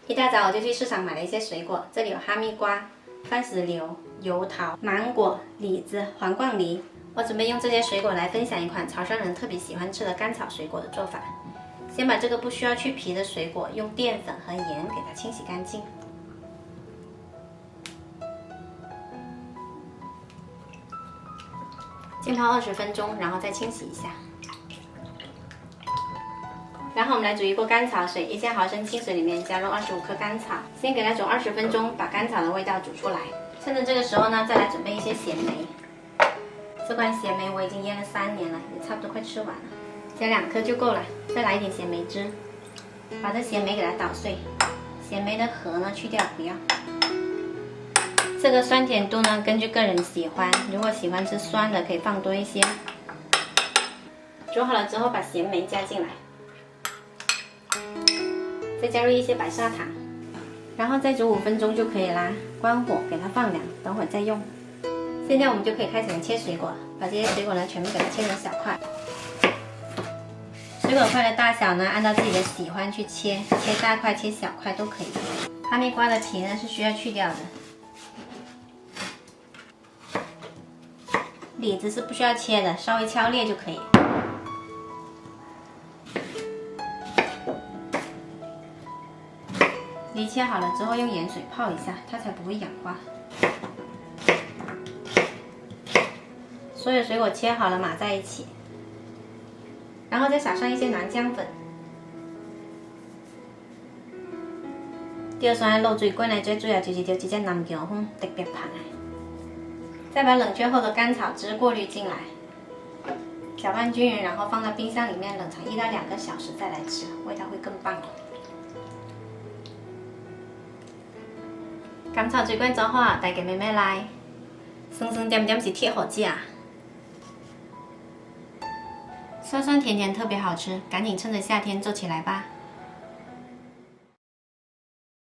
一大早我就去市场买了一些水果，这里有哈密瓜、番石榴、油桃、芒果、李子、黄冠梨。我准备用这些水果来分享一款潮汕人特别喜欢吃的甘草水果的做法。先把这个不需要去皮的水果用淀粉和盐给它清洗干净。浸泡20分钟，然后再清洗一下。然后我们来煮一锅甘草水，1000毫升清水里面加入25颗甘草，先给它煮20分钟，把甘草的味道煮出来。趁着这个时候呢，再来准备一些咸梅。这罐咸梅我已经腌了3年了，也差不多快吃完了，加2颗就够了。再来一点咸梅汁，把这咸梅给它捣碎，咸梅的核呢去掉不要。这个酸甜度呢根据个人喜欢，如果喜欢吃酸的可以放多一些。煮好了之后把咸梅加进来，再加入一些白砂糖，然后再煮5分钟就可以啦。关火给它放凉，等会儿再用。现在我们就可以开始来切水果，把这些水果呢全部给它切成小块。水果块的大小呢按照自己的喜欢去切，切大块切小块都可以。哈密瓜的皮呢是需要去掉的，李子是不需要切的，稍微敲裂就可以。梨切好了之后用盐水泡一下，它才不会氧化。所有水果切好了码在一起，然后再撒上一些南姜粉。钓山的卤水滚呢，最主要就是钓这只南姜粉特别香的。再把冷却后的甘草汁过滤进来，搅拌均匀，然后放到冰箱里面冷藏1到2个小时再来吃，味道会更棒。甘草水滚做好，大家慢慢来，酸酸甜甜是铁好食啊！酸酸甜甜特别好吃，赶紧趁着夏天做起来吧！